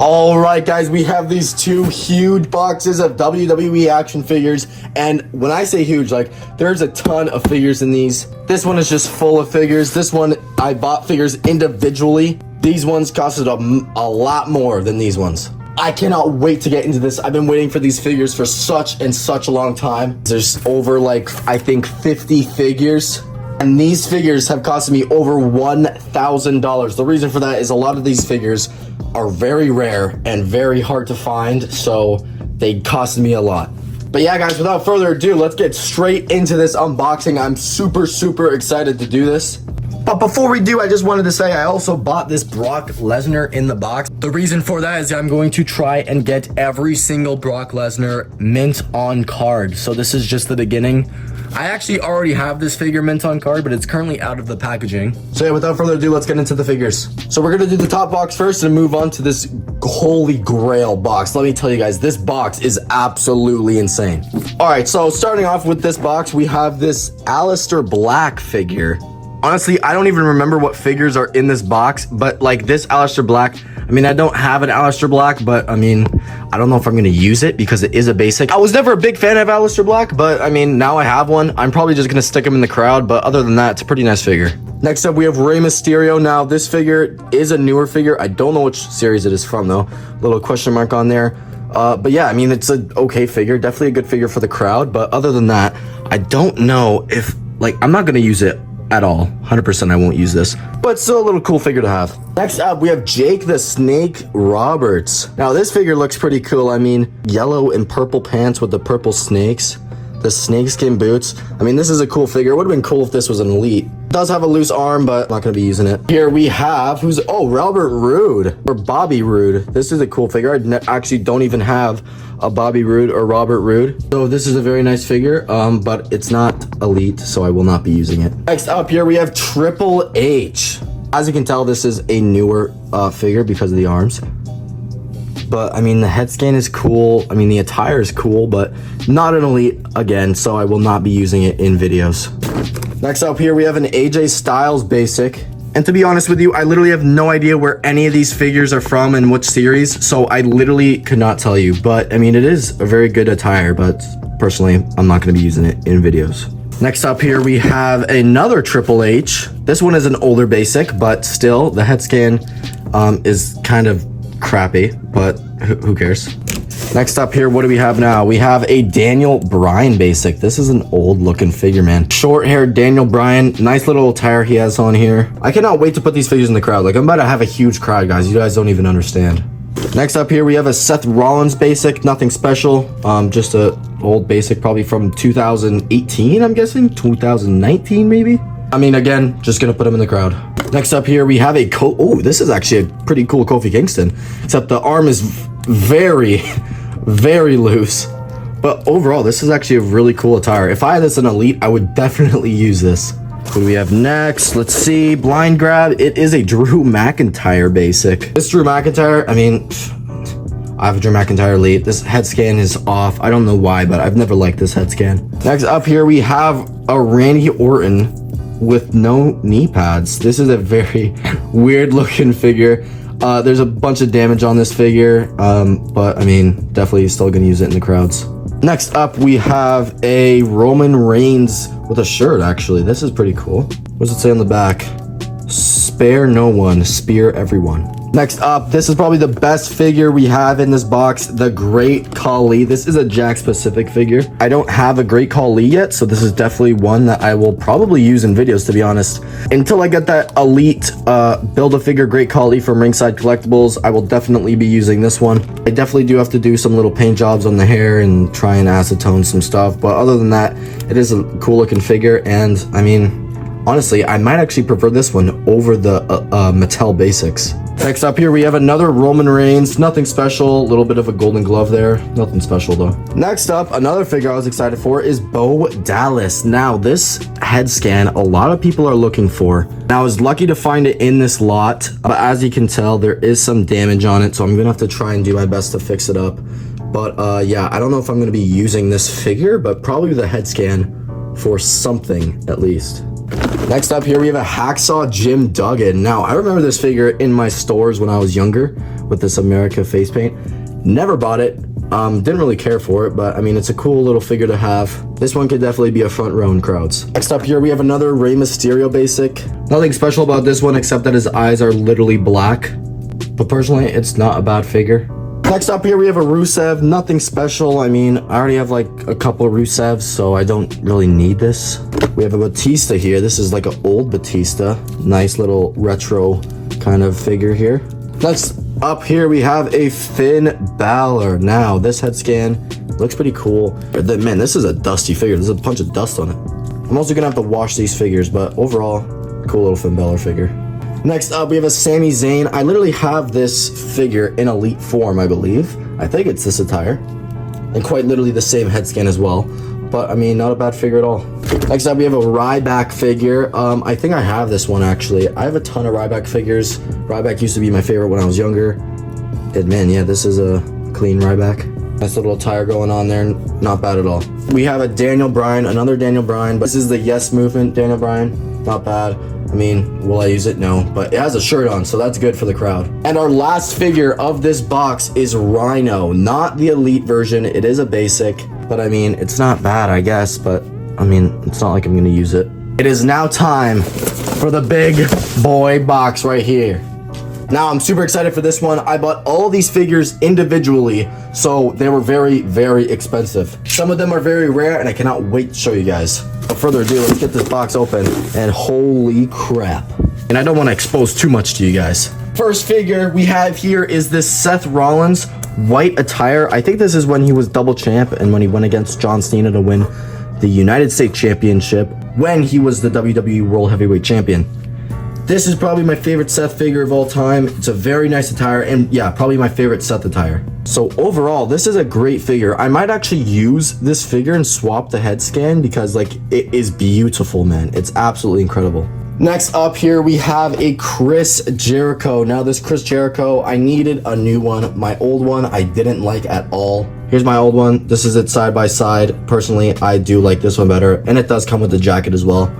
All right, guys, we have these two huge boxes of WWE action figures, and when I say huge, like, there's a ton of figures in these. This one is just full of figures. This one, I bought figures individually. These ones costed a lot more than these ones. I cannot wait to get into this. I've been waiting for these figures for such a long time. There's over, like, I think 50 figures. And these figures have costed me over $1,000. The reason for that is a lot of these figures are very rare and very hard to find, so they cost me a lot. But yeah, guys, without further ado, let's get straight into this unboxing. I'm super excited to do this. But before we do, I just wanted to say I also bought this Brock Lesnar in the box. The reason for that is I'm going to try and get every single Brock Lesnar mint on card. So this is just the beginning. I actually already have this figure mint on card, but it's currently out of the packaging. So yeah, without further ado, let's get into the figures. So we're gonna do the top box first and move on to this holy grail box. Let me tell you guys, this box is absolutely insane. All right, so starting off with this box, we have this Aleister Black figure. Honestly, I don't even remember what figures are in this box, but like this Aleister Black, I mean, I don't have an Aleister Black, but I mean, I don't know if I'm going to use it because it is a basic. I was never a big fan of Aleister Black, but I mean, now I have one. I'm probably just going to stick him in the crowd, but other than that, it's a pretty nice figure. Next up, we have Rey Mysterio. Now, this figure is a newer figure. I don't know which series it is from, though. Little question mark on there. But yeah, I mean, it's an okay figure. Definitely a good figure for the crowd, but other than that, I don't know if, like, I'm not going to use it at all. 100% I won't use this, but still a little cool figure to have. Next up, we have Jake the Snake Roberts. Now this figure looks pretty cool. I mean, yellow and purple pants with the purple snakes, the snakeskin boots. I mean, this is a cool figure. It would have been cool if this was an elite. It does have a loose arm, but I'm not gonna be using it. Here we have, Robert Roode, or Bobby Roode. This is a cool figure. I actually don't even have a Bobby Roode or Robert Roode. So this is a very nice figure, but it's not elite, so I will not be using it. Next up here, we have Triple H. As you can tell, this is a newer figure because of the arms. But I mean, the head scan is cool. I mean, the attire is cool, but not an elite again, so I will not be using it in videos. Next up here, we have an AJ Styles basic. And to be honest with you, I literally have no idea where any of these figures are from and which series, so I literally could not tell you. But I mean, it is a very good attire, but personally, I'm not going to be using it in videos. Next up here, we have another Triple H. This one is an older basic, but still, the head scan is kind of crappy, but who cares? Next up here, what do we have now? We have a Daniel Bryan basic. This is an old looking figure, man. Short-haired Daniel Bryan. Nice little attire he has on here. I cannot wait to put these figures in the crowd. Like, I'm about to have a huge crowd, guys. You guys don't even understand. Next up here, we have a Seth Rollins basic. Nothing special. Just a old basic, probably from 2018, I'm guessing. 2019, maybe? I mean, again, just gonna put him in the crowd. Next up here, we have a this is actually a pretty cool Kofi Kingston. Except the arm is very loose. But overall, this is actually a really cool attire. If I had this in Elite, I would definitely use this. What do we have next? Let's see. Blind grab. It is a Drew McIntyre basic. This Drew McIntyre, I mean, I have a Drew McIntyre Elite. This head scan is off. I don't know why, but I've never liked this head scan. Next up here, we have a Randy Orton with no knee pads. This is a very weird looking figure. There's a bunch of damage on this figure, but I mean, definitely still gonna use it in the crowds. Next up, we have a Roman Reigns with a shirt, actually. This is pretty cool. What does it say on the back? Spare no one, spear everyone. Next up, this is probably the best figure we have in this box, the Great Khali. This is a Jakks Pacific figure. I don't have a Great Khali yet, so this is definitely one that I will probably use in videos, to be honest. Until I get that elite Build-A-Figure Great Khali from Ringside Collectibles, I will definitely be using this one. I definitely do have to do some little paint jobs on the hair and try and acetone some stuff, but other than that, it is a cool looking figure, and I mean, honestly, I might actually prefer this one over the Mattel Basics. Next up here, we have another Roman Reigns. Nothing special. A little bit of a golden glove there. Nothing special, though. Next up, another figure I was excited for is Bo Dallas. Now, this head scan, a lot of people are looking for. Now, I was lucky to find it in this lot, but as you can tell, there is some damage on it, so I'm going to have to try and do my best to fix it up. But, yeah, I don't know if I'm going to be using this figure, but probably the head scan for something, at least. Next up here, we have a Hacksaw Jim Duggan. Now, I remember this figure in my stores when I was younger with this America face paint. Never bought it. Didn't really care for it, but I mean, it's a cool little figure to have. This one could definitely be a front row in crowds. Next up here, we have another Rey Mysterio basic. Nothing special about this one except that his eyes are literally black. But personally, it's not a bad figure. Next up here, we have a Rusev. Nothing special. I mean, I already have like a couple of Rusevs, so I don't really need this. We have a Batista here. This is like an old Batista. Nice little retro kind of figure here. Next up here, we have a Finn Balor. Now, this head scan looks pretty cool. Man, this is a dusty figure. There's a bunch of dust on it. I'm also gonna have to wash these figures, but overall, cool little Finn Balor figure. Next up, we have a Sami Zayn. I literally have this figure in elite form, I believe. I think it's this attire. And quite literally the same head scan as well. But, I mean, not a bad figure at all. Next up, we have a Ryback figure. I think I have this one, actually. I have a ton of Ryback figures. Ryback used to be my favorite when I was younger. And, man, yeah, this is a clean Ryback. Nice little attire going on there. Not bad at all. We have a Daniel Bryan, another Daniel Bryan. But this is the Yes Movement Daniel Bryan. Not bad. I mean, will I use it? No, but it has a shirt on, so that's good for the crowd. And our last figure of this box is Rhino, not the elite version. It is a basic, but I mean, it's not bad, I guess, but I mean, it's not like I'm gonna use it. It is now time for the big boy box right here. Now, I'm super excited for this one. I bought all these figures individually, so they were very, very expensive. Some of them are very rare, and I cannot wait to show you guys. Without further ado, let's get this box open, and holy crap. And I don't want to expose too much to you guys. First figure we have here is this Seth Rollins white attire. I think this is when he was double champ and when he went against John Cena to win the United States Championship when he was the WWE World Heavyweight Champion. This is probably my favorite Seth figure of all time. It's a very nice attire, and yeah, probably my favorite Seth attire. So overall, this is a great figure. I might actually use this figure and swap the head scan because like it is beautiful, man. It's absolutely incredible. Next up here, we have a Chris Jericho. Now this Chris Jericho, I needed a new one. My old one, I didn't like at all. Here's my old one. This is it side by side. Personally, I do like this one better, and it does come with the jacket as well.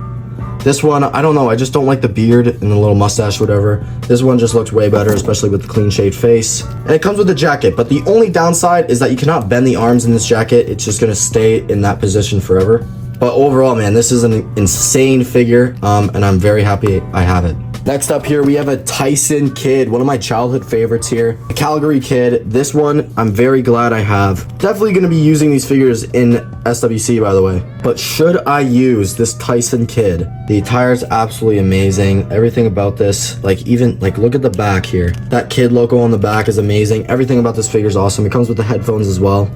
This one, I don't know, I just don't like the beard and the little mustache, whatever. This one just looks way better, especially with the clean shaved face. And it comes with the jacket, but the only downside is that you cannot bend the arms in this jacket. It's just gonna stay in that position forever. But overall, man, this is an insane figure, and I'm very happy I have it. Next up here, we have a Tyson Kidd, one of my childhood favorites here. A Calgary Kid. This one, I'm very glad I have. Definitely going to be using these figures in SWC, by the way. But should I use this Tyson Kidd? The attire is absolutely amazing. Everything about this, like even, like look at the back here. That Kid logo on the back is amazing. Everything about this figure is awesome. It comes with the headphones as well.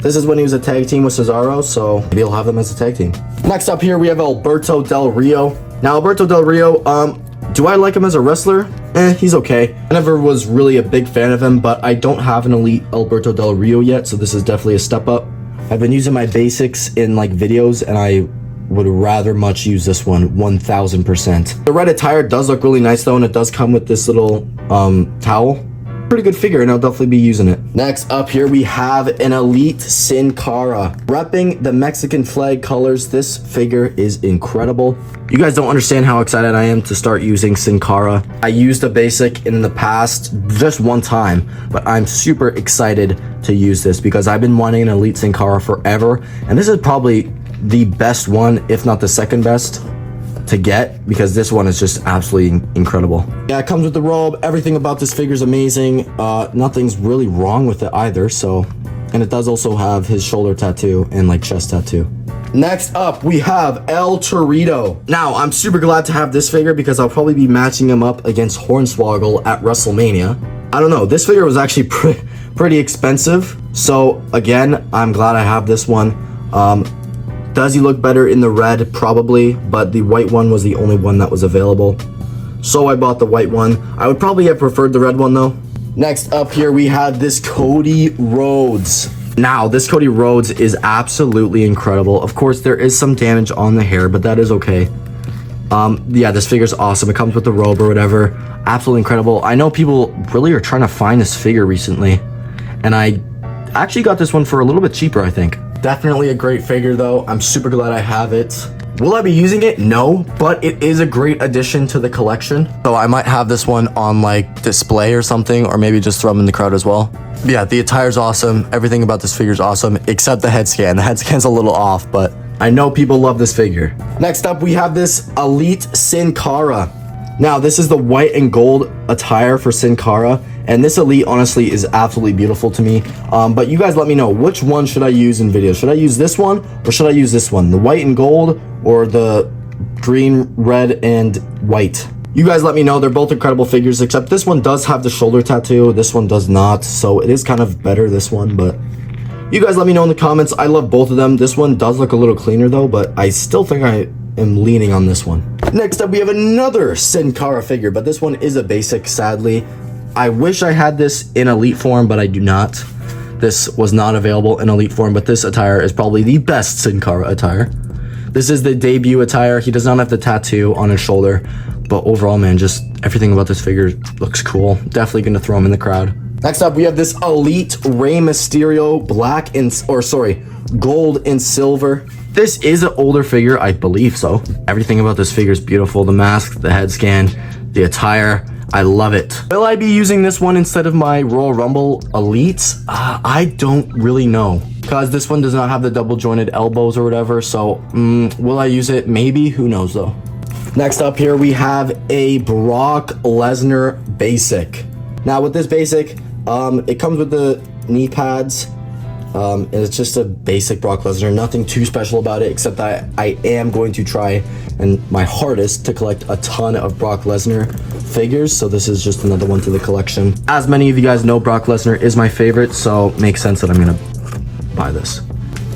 This is when he was a tag team with Cesaro, so maybe I'll have them as a tag team. Next up here, we have Alberto Del Rio. Now, Alberto Del Rio, do I like him as a wrestler? He's okay. I never was really a big fan of him, but I don't have an elite Alberto Del Rio yet, so this is definitely a step up. I've been using my basics in like videos, and I would rather much use this one 1000%. The red attire does look really nice though, and it does come with this little towel. Pretty good figure, and I'll definitely be using it. Next up here, we have an elite Sin Cara. Repping the Mexican flag colors, this figure is incredible. You guys don't understand how excited I am to start using Sin Cara. I used a basic in the past just one time, but I'm super excited to use this because I've been wanting an elite Sin Cara forever, and this is probably the best one, if not the second best to get, because this one is just absolutely incredible. Yeah, it comes with the robe. Everything about this figure is amazing. Nothing's really wrong with it either, so. And it does also have his shoulder tattoo and like chest tattoo. Next up, we have El Torito. Now, I'm super glad to have this figure because I'll probably be matching him up against Hornswoggle at WrestleMania. I don't know, this figure was actually pretty expensive. So again, I'm glad I have this one. Does he look better in the red? Probably, but the white one was the only one that was available. So I bought the white one. I would probably have preferred the red one though. Next up here, we have this Cody Rhodes. Now, this Cody Rhodes is absolutely incredible. Of course, there is some damage on the hair, but that is okay. Yeah, this figure's awesome. It comes with the robe or whatever. Absolutely incredible. I know people really are trying to find this figure recently, and I actually got this one for a little bit cheaper, I think. Definitely a great figure though. I'm super glad I have it. Will I be using it? No, but it is a great addition to the collection. So I might have this one on like display or something, or maybe just throw them in the crowd as well. But yeah, the attire's awesome. Everything about this figure is awesome, except the head scan. The head scan's a little off, but I know people love this figure. Next up, we have this Elite Sin Cara. Now, this is the white and gold attire for Sin Cara, and this Elite honestly is absolutely beautiful to me. But you guys let me know, which one should I use in videos? Should I use this one, or should I use this one? The white and gold, or the green, red, and white? You guys let me know. They're both incredible figures, except this one does have the shoulder tattoo. This one does not, so it is kind of better, this one, but you guys let me know in the comments. I love both of them. This one does look a little cleaner though, but I still think I am leaning on this one. Next up, we have another Sin Cara figure, but this one is a basic, sadly. I wish I had this in Elite form, but I do not. This was not available in Elite form, but this attire is probably the best Sin Cara attire. This is the debut attire. He does not have the tattoo on his shoulder, but overall, man, just everything about this figure looks cool. Definitely gonna throw him in the crowd. Next up, we have this Elite Rey Mysterio gold and silver. This is an older figure, I believe so. Everything about this figure is beautiful. The mask, the head scan, the attire, I love it. Will I be using this one instead of my Royal Rumble Elites? I don't really know, because this one does not have the double jointed elbows or whatever, so will I use it? Maybe, who knows though. Next up here, we have a Brock Lesnar basic. Now with this basic, it comes with the knee pads, and it's just a basic Brock Lesnar, nothing too special about it, except that I am going to try and my hardest to collect a ton of Brock Lesnar figures, so this is just another one to the collection. As many of you guys know, Brock Lesnar is my favorite, so it makes sense that I'm gonna buy this.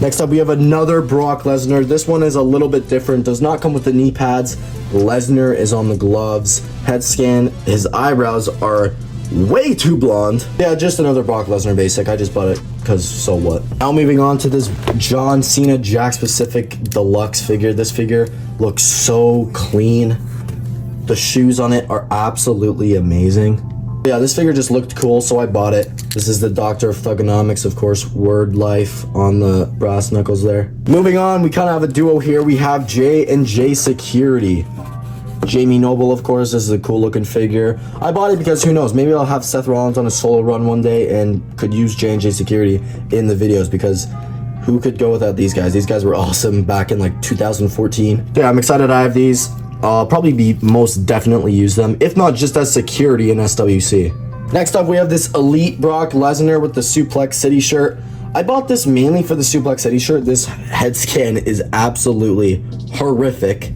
Next up, we have another Brock Lesnar. This one is a little bit different, does not come with the knee pads. Lesnar is on the gloves. Head scan, his eyebrows are way too blonde. Yeah, just another Brock Lesnar basic. I just bought it because so what. Now moving on to this John Cena Jack Specific Deluxe figure. This figure looks so clean. The shoes on it are absolutely amazing. Yeah, this figure just looked cool, so I bought it. This is the Doctor of Thugonomics, of course, word life on the brass knuckles there. Moving on, we kind of have a duo here. We have J&J Security. Jamie Noble, of course, this is a cool looking figure. I bought it because who knows, maybe I'll have Seth Rollins on a solo run one day and could use J&J Security in the videos, because who could go without these guys? These guys were awesome back in like 2014. Yeah, I'm excited I have these. I'll probably be most definitely use them, if not just as security in SWC. Next up, we have this Elite Brock Lesnar with the Suplex City shirt. I bought this mainly for the Suplex City shirt. This head scan is absolutely horrific.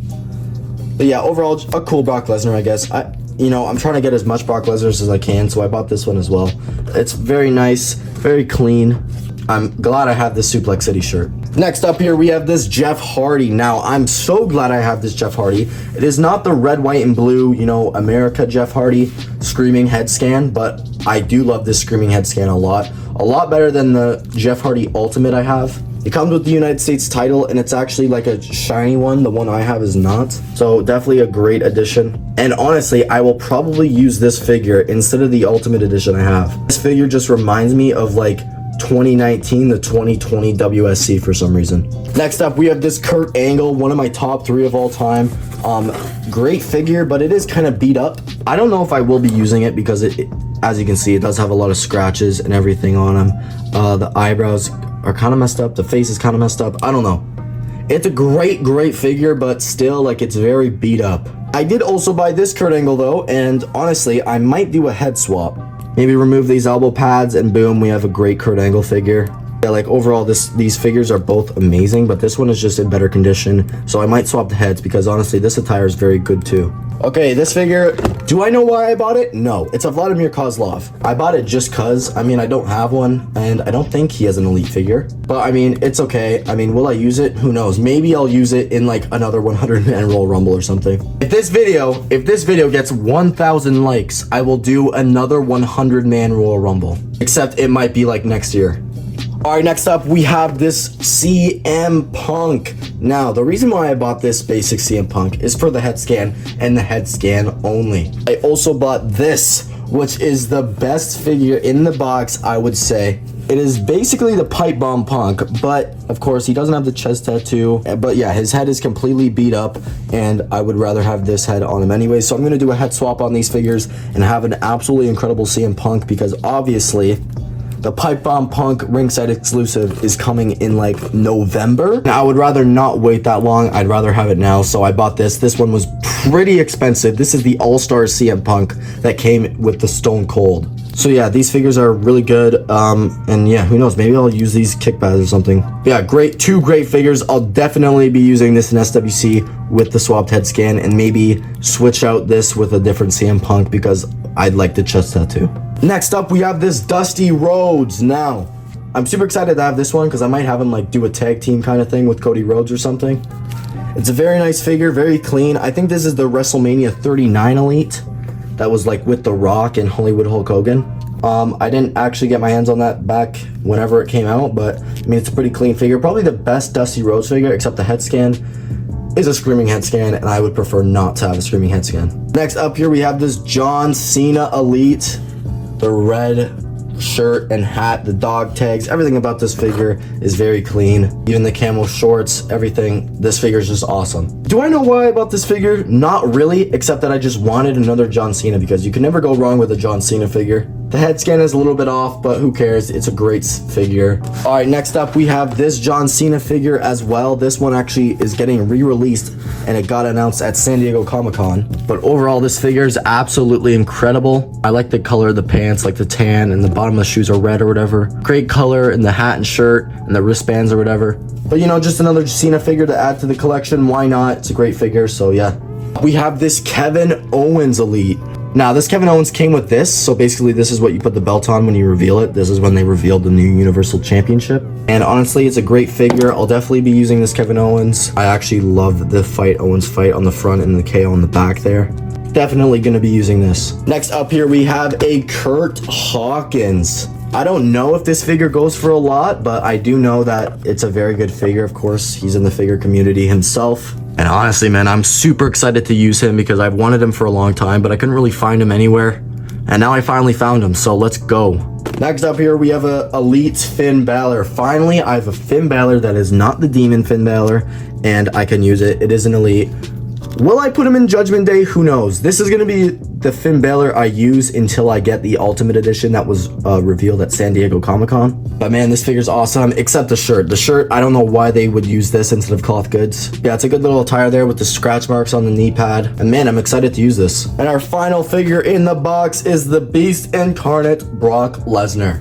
But yeah, overall, a cool Brock Lesnar, I guess. I'm trying to get as much Brock Lesnar as I can, so I bought this one as well. It's very nice, very clean. I'm glad I have this Suplex City shirt. Next up here, we have this Jeff Hardy. Now, I'm so glad I have this Jeff Hardy. It is not the red, white, and blue, America Jeff Hardy screaming head scan, but I do love this screaming head scan a lot. A lot better than the Jeff Hardy Ultimate I have. It comes with the United States title, and it's actually like a shiny one. The one I have is not. So definitely a great addition. And honestly, I will probably use this figure instead of the Ultimate Edition I have. This figure just reminds me of like 2019 to 2020 WSC for some reason. Next up, we have this Kurt Angle, one of my top 3 of all time. Great figure, but it is kind of beat up. I don't know if I will be using it because as you can see, it does have a lot of scratches and everything on him. The eyebrows are kind of messed up. The face is kind of messed up. I don't know. It's a great figure, but still, like, it's very beat up. I did also buy this Kurt Angle though, and honestly, I might do a head swap. Maybe remove these elbow pads, and boom, we have a great Kurt Angle figure. Yeah, like overall, these figures are both amazing, but this one is just in better condition, so I might swap the heads because honestly, this attire is very good too. Okay, this figure, do I know why I bought it? No, it's a Vladimir Kozlov. I bought it just cause, I don't have one, and I don't think he has an Elite figure. But it's okay. Will I use it? Who knows? Maybe I'll use it in like another 100-man Royal Rumble or something. If this video gets 1,000 likes, I will do another 100-man Royal Rumble. Except it might be like next year. Alright, next up, we have this CM Punk. Now, the reason why I bought this basic CM Punk is for the head scan, and the head scan only. I also bought this, which is the best figure in the box, I would say. It is basically the Pipe Bomb Punk, but of course he doesn't have the chest tattoo. But yeah, his head is completely beat up, and I would rather have this head on him anyway. So I'm gonna do a head swap on these figures and have an absolutely incredible CM Punk, because obviously the Pipe Bomb Punk ringside exclusive is coming in like November. Now, I would rather not wait that long. I'd rather have it now. So I bought this. This one was pretty expensive. This is the All-Star CM Punk that came with the Stone Cold. So yeah, these figures are really good. And yeah, who knows? Maybe I'll use these kickpads or something. But yeah, two great figures. I'll definitely be using this in SWC with the swapped head scan, and maybe switch out this with a different CM Punk because I'd like the chest tattoo. Next up, we have this Dusty Rhodes. Now, I'm super excited to have this one because I might have him like do a tag team kind of thing with Cody Rhodes or something. It's a very nice figure, very clean. I think this is the WrestleMania 39 Elite that was like with The Rock and Hollywood Hulk Hogan. I didn't actually get my hands on that back whenever it came out, but I mean, it's a pretty clean figure. Probably the best Dusty Rhodes figure, except the head scan is a screaming head scan, and I would prefer not to have a screaming head scan. Next up here, we have this John Cena Elite. The red shirt and hat, the dog tags, everything about this figure is very clean. Even the camo shorts, everything. This figure is just awesome. Do I know why I bought this figure? Not really, except that I just wanted another John Cena, because you can never go wrong with a John Cena figure. The head scan is a little bit off, but who cares? It's a great figure. All right, next up we have this John Cena figure as well. This one actually is getting re-released, and it got announced at San Diego Comic-Con. But overall, this figure is absolutely incredible. I like the color of the pants, like the tan, and the bottom of the shoes are red or whatever. Great color in the hat and shirt and the wristbands or whatever. But you know, just another Cena figure to add to the collection. Why not? It's a great figure, so yeah. We have this Kevin Owens Elite. Now, this Kevin Owens came with this, so basically this is what you put the belt on when you reveal it. This is when they revealed the new Universal Championship. And honestly, it's a great figure. I'll definitely be using this Kevin Owens. I actually love the Owens fight on the front and the KO on the back there. Definitely going to be using this. Next up here, we have a Kurt Hawkins. I don't know if this figure goes for a lot, but I do know that it's a very good figure. Of course, he's in the figure community himself. And honestly, man, I'm super excited to use him because I've wanted him for a long time, but I couldn't really find him anywhere. And now I finally found him, so let's go. Next up here, we have a Elite Finn Balor. Finally, I have a Finn Balor that is not the Demon Finn Balor, and I can use it. It is an Elite. Will I put him in Judgment Day? Who knows? This is going to be the Finn Balor I use until I get the Ultimate Edition that was revealed at San Diego Comic-Con. But man, this figure's awesome, except the shirt. The shirt, I don't know why they would use this instead of cloth goods. Yeah, it's a good little attire there with the scratch marks on the knee pad. And man, I'm excited to use this. And our final figure in the box is the Beast Incarnate Brock Lesnar.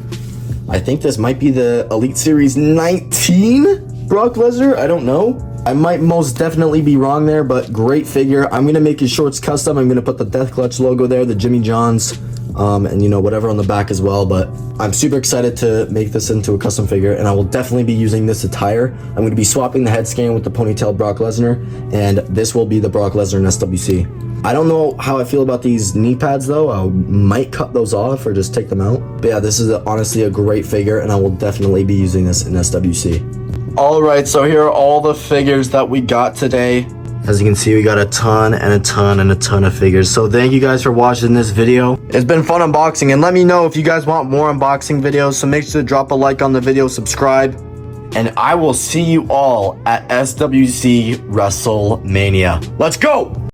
I think this might be the Elite Series 19 Brock Lesnar. I don't know. I might most definitely be wrong there, but great figure. I'm going to make his shorts custom. I'm going to put the Death Clutch logo there, the Jimmy Johns, and you know, whatever on the back as well. But I'm super excited to make this into a custom figure, and I will definitely be using this attire. I'm going to be swapping the head scan with the ponytail Brock Lesnar, and this will be the Brock Lesnar in SWC. I don't know how I feel about these knee pads though. I might cut those off or just take them out. But yeah, this is honestly a great figure, and I will definitely be using this in SWC. Alright, so here are all the figures that we got today. As you can see, we got a ton and a ton and a ton of figures. So thank you guys for watching this video. It's been fun unboxing, and let me know if you guys want more unboxing videos. So make sure to drop a like on the video, subscribe, and I will see you all at SWC WrestleMania. Let's go!